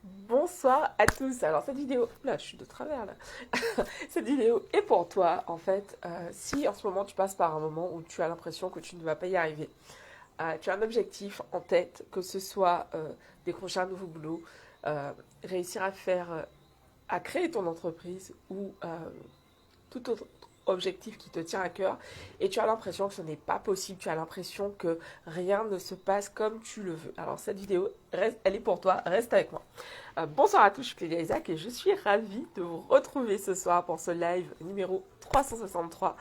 Bonsoir à tous. Alors cette vidéo, là je suis de travers là. Cette vidéo est pour toi en fait. Si en ce moment tu passes par un moment où tu as l'impression que tu ne vas pas y arriver, tu as un objectif en tête, que ce soit décrocher un nouveau boulot, réussir à faire, à créer ton entreprise ou tout autre objectif qui te tient à cœur et tu as l'impression que ce n'est pas possible, tu as l'impression que rien ne se passe comme tu le veux. Alors cette vidéo, elle est pour toi, reste avec moi. Bonsoir à tous, je suis Clélia Isaac et je suis ravie de vous retrouver ce soir pour ce live numéro 363.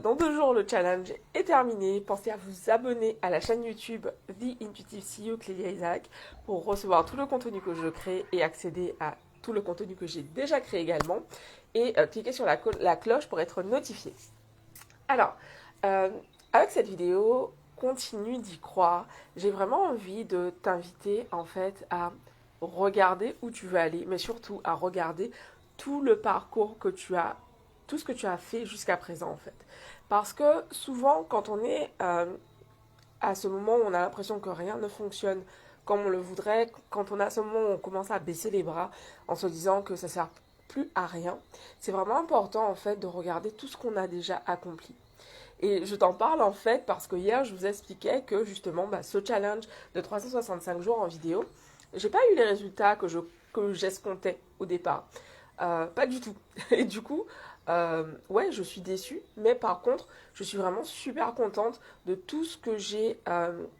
Dans 2 jours, le challenge est terminé. Pensez à vous abonner à la chaîne YouTube The Intuitive CEO Clélia Isaac pour recevoir tout le contenu que je crée et accéder à tout le contenu que j'ai déjà créé également. Et cliquez sur la cloche pour être notifié. Alors, euh, avec cette vidéo, continue d'y croire. J'ai vraiment envie de t'inviter en fait à regarder où tu veux aller, mais surtout à regarder tout le parcours que tu as, tout ce que tu as fait jusqu'à présent en fait. Parce que souvent, quand on est à ce moment où on a l'impression que rien ne fonctionne comme on le voudrait, quand on a ce moment où on commence à baisser les bras en se disant que ça sert plus à rien, c'est vraiment important en fait de regarder tout ce qu'on a déjà accompli. Et je t'en parle en fait parce que hier je vous expliquais que justement ce challenge de 365 jours en vidéo, j'ai pas eu les résultats que j'escomptais au départ. Pas du tout. Et du coup, ouais, je suis déçue, mais par contre, je suis vraiment super contente de tout ce que j'ai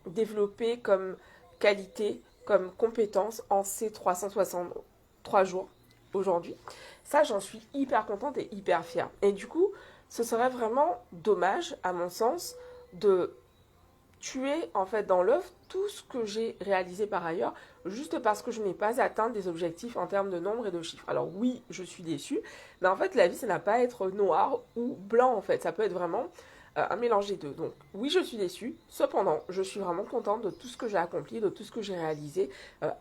développé comme qualité, comme compétence en ces 363 jours aujourd'hui. Ça, j'en suis hyper contente et hyper fière. Et du coup, ce serait vraiment dommage, à mon sens, de tuer en fait dans l'œuf tout ce que j'ai réalisé par ailleurs juste parce que je n'ai pas atteint des objectifs en termes de nombre et de chiffres. Alors oui, je suis déçue, mais en fait la vie ça n'a pas à être noir ou blanc en fait, ça peut être vraiment un mélange des deux. Donc oui, je suis déçue, cependant je suis vraiment contente de tout ce que j'ai accompli, de tout ce que j'ai réalisé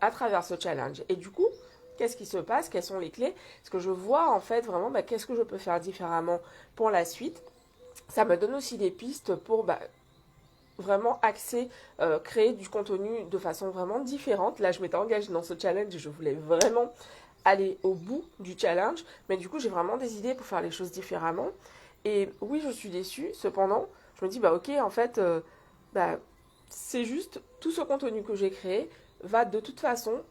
à travers ce challenge. Et du coup, qu'est-ce qui se passe? Quelles sont les clés? Parce que je vois en fait vraiment qu'est-ce que je peux faire différemment pour la suite. Ça me donne aussi des pistes pour vraiment axer, créer du contenu de façon vraiment différente. Là, je m'étais engagée dans ce challenge et je voulais vraiment aller au bout du challenge. Mais du coup, j'ai vraiment des idées pour faire les choses différemment. Et oui, je suis déçue. Cependant, je me dis, ok, en fait, bah, c'est juste tout ce contenu que j'ai créé va de toute façon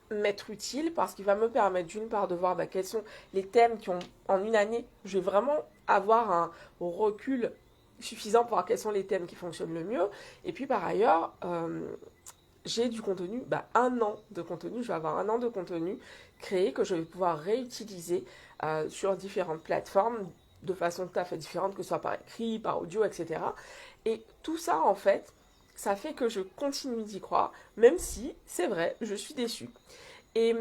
m'être utile parce qu'il va me permettre d'une part de voir quels sont les thèmes qui ont en une année, je vais vraiment avoir un recul suffisant pour voir quels sont les thèmes qui fonctionnent le mieux. Et puis par ailleurs, j'ai du contenu, 1 an de contenu, je vais avoir 1 an de contenu créé que je vais pouvoir réutiliser sur différentes plateformes de façon tout à fait différente, que ce soit par écrit, par audio, etc. Et tout ça, en fait, ça fait que je continue d'y croire, même si, c'est vrai, je suis déçue. Et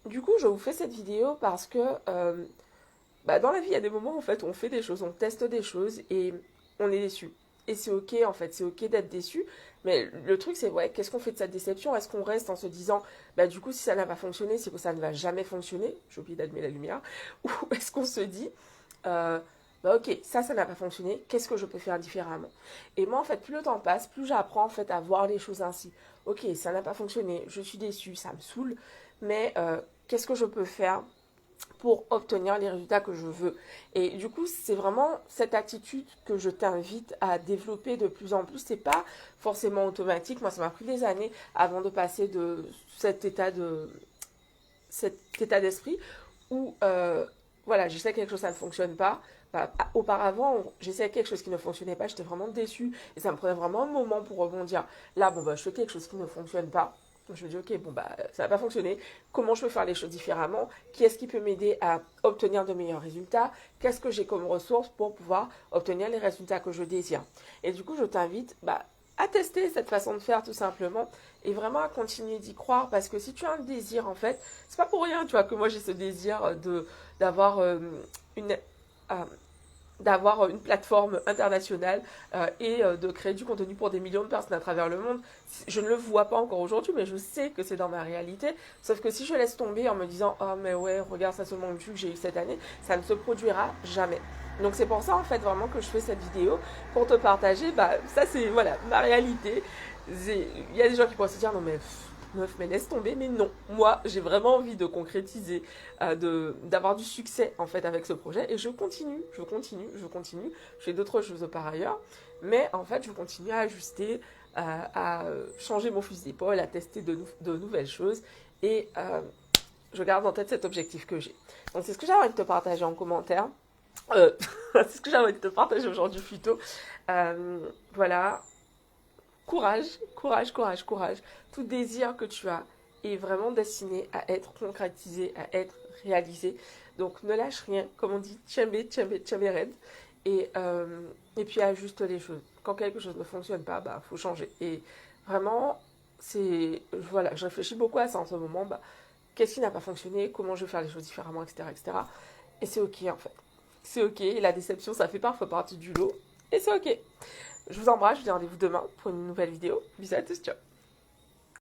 du coup, je vous fais cette vidéo parce que dans la vie, il y a des moments en fait où on fait des choses, on teste des choses et on est déçu. Et c'est ok en fait, c'est ok d'être déçu. Mais le truc c'est ouais, qu'est-ce qu'on fait de cette déception? Est-ce qu'on reste en se disant du coup si ça n'a pas fonctionné, c'est que ça ne va jamais fonctionner? J'ai oublié d'allumer la lumière. Ou est-ce qu'on se dit ok, ça n'a pas fonctionné, qu'est-ce que je peux faire différemment? Et moi en fait, plus le temps passe, plus j'apprends en fait à voir les choses ainsi. Ok, ça n'a pas fonctionné, je suis déçue, ça me saoule, mais qu'est-ce que je peux faire pour obtenir les résultats que je veux. Et du coup, c'est vraiment cette attitude que je t'invite à développer de plus en plus. C'est pas forcément automatique. Moi, ça m'a pris des années avant de passer de cet état d'esprit où voilà, j'essaie quelque chose, ça ne fonctionne pas. Auparavant, j'essayais quelque chose qui ne fonctionnait pas, j'étais vraiment déçue et ça me prenait vraiment un moment pour rebondir. Là, je fais quelque chose qui ne fonctionne pas. Je me dis, ok, ça n'a pas fonctionné. Comment je peux faire les choses différemment? Qui est-ce qui peut m'aider à obtenir de meilleurs résultats? Qu'est-ce que j'ai comme ressources pour pouvoir obtenir les résultats que je désire? Et du coup, je t'invite à tester cette façon de faire tout simplement et vraiment à continuer d'y croire parce que si tu as un désir, en fait, c'est pas pour rien, tu vois, que moi j'ai ce désir d'avoir une, euh, d'avoir une plateforme internationale de créer du contenu pour des millions de personnes à travers le monde. Je ne le vois pas encore aujourd'hui, mais je sais que c'est dans ma réalité. Sauf que si je laisse tomber en me disant « Oh mais ouais, regarde ça seulement le vue que j'ai eu cette année », ça ne se produira jamais. Donc c'est pour ça en fait vraiment que je fais cette vidéo pour te partager, ça c'est voilà ma réalité. Il y a des gens qui pourraient se dire « Non mais meuf, mais laisse tomber, mais non. Moi, j'ai vraiment envie de concrétiser, d'avoir du succès, en fait, avec ce projet. Et je continue, je continue, je continue. Je fais d'autres choses par ailleurs. Mais, en fait, je continue à ajuster, à changer mon fusil d'épaule, à tester de nouvelles choses. Et je garde en tête cet objectif que j'ai. Donc, c'est ce que j'ai envie de te partager en commentaire. C'est ce que j'ai envie de te partager aujourd'hui plutôt. Voilà. Courage, courage, courage, courage. Tout désir que tu as est vraiment destiné à être concrétisé, à être réalisé. Donc ne lâche rien, comme on dit, tchembe, tchembe, tchembe red. Et puis ajuste les choses. Quand quelque chose ne fonctionne pas, bah faut changer. Et vraiment, voilà, je réfléchis beaucoup à ça en ce moment. Bah, qu'est-ce qui n'a pas fonctionné, comment je vais faire les choses différemment, etc., etc. Et c'est ok en fait. C'est ok. Et la déception, ça fait parfois partie du lot. Et c'est ok. Je vous embrasse, je vous dis rendez-vous demain pour une nouvelle vidéo. Bisous à tous, ciao.